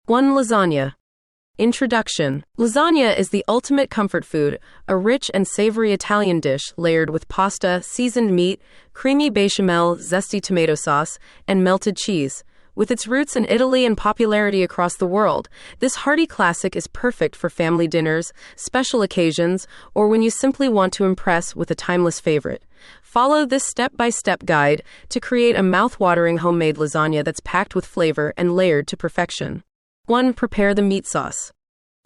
1. Lasagna. Introduction. Lasagna is the ultimate comfort food, a rich and savory Italian dish layered with pasta, seasoned meat, creamy bechamel, zesty tomato sauce, and melted cheese. With its roots in Italy and popularity across the world, this hearty classic is perfect for family dinners, special occasions, or when you simply want to impress with a timeless favorite. Follow this step-by-step guide to create a mouth-watering homemade lasagna that's packed with flavor and layered to perfection. 1. Prepare the meat sauce.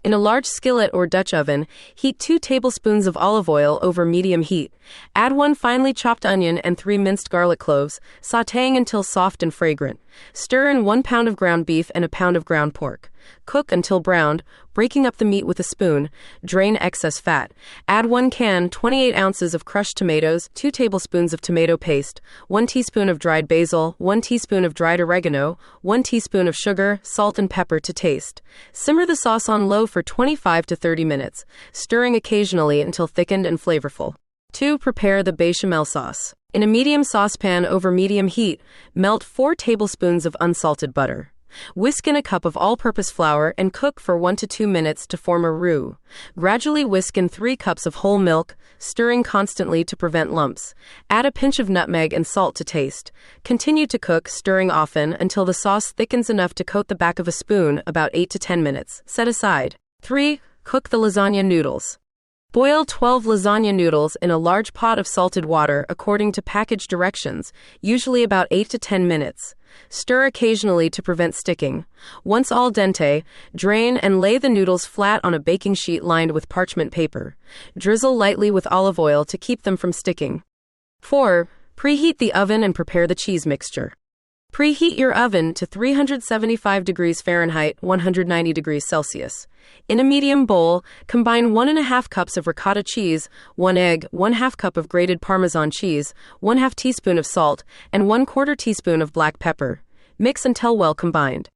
In a large skillet or Dutch oven, heat 2 tablespoons of olive oil over medium heat. Add 1 finely chopped onion and 3 minced garlic cloves, sautéing until soft and fragrant. Stir in 1 pound of ground beef and a pound of ground pork. Cook until browned, breaking up the meat with a spoon. Drain excess fat. Add 1 can, 28 ounces of crushed tomatoes, 2 tablespoons of tomato paste, 1 teaspoon of dried basil, 1 teaspoon of dried oregano, 1 teaspoon of sugar, salt and pepper to taste. Simmer the sauce on low for 25 to 30 minutes, stirring occasionally until thickened and flavorful. 2. Prepare the bechamel sauce. In a medium saucepan over medium heat, melt 4 tablespoons of unsalted butter. Whisk in a cup of all-purpose flour and cook for 1 to 2 minutes to form a roux. Gradually whisk in 3 cups of whole milk, stirring constantly to prevent lumps. Add a pinch of nutmeg and salt to taste. Continue to cook, stirring often until the sauce thickens enough to coat the back of a spoon, about 8 to 10 minutes. Set aside. 3. Cook the lasagna noodles. Boil 12 lasagna noodles in a large pot of salted water according to package directions, usually about 8 to 10 minutes. Stir occasionally to prevent sticking. Once al dente, drain and lay the noodles flat on a baking sheet lined with parchment paper. Drizzle lightly with olive oil to keep them from sticking. 4. Preheat the oven and prepare the cheese mixture. Preheat your oven to 375 degrees Fahrenheit, 190 degrees Celsius. In a medium bowl, combine 1½ cups of ricotta cheese, 1 egg, 1/2 cup of grated Parmesan cheese, 1/2 teaspoon of salt, and 1/4 teaspoon of black pepper. Mix until well combined.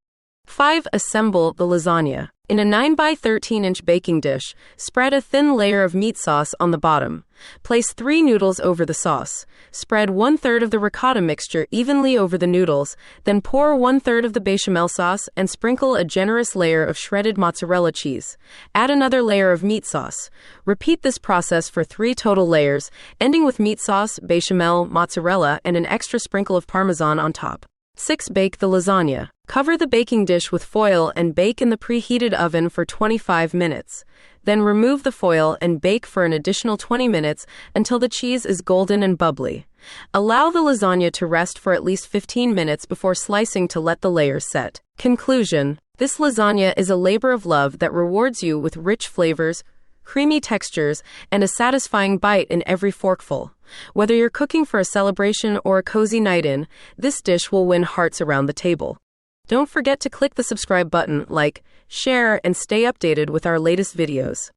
5. Assemble the lasagna. In a 9 by 13 inch baking dish, spread a thin layer of meat sauce on the bottom. Place 3 noodles over the sauce. Spread 1/3 of the ricotta mixture evenly over the noodles, then pour 1/3 of the bechamel sauce and sprinkle a generous layer of shredded mozzarella cheese. Add another layer of meat sauce. Repeat this process for 3 total layers, ending with meat sauce, bechamel, mozzarella, and an extra sprinkle of Parmesan on top. 6. Bake the lasagna. Cover the baking dish with foil and bake in the preheated oven for 25 minutes. Then remove the foil and bake for an additional 20 minutes until the cheese is golden and bubbly. Allow the lasagna to rest for at least 15 minutes before slicing to let the layers set. Conclusion. This lasagna is a labor of love that rewards you with rich flavors, creamy textures, and a satisfying bite in every forkful. Whether you're cooking for a celebration or a cozy night in, this dish will win hearts around the table. Don't forget to click the subscribe button, like, share, and stay updated with our latest videos.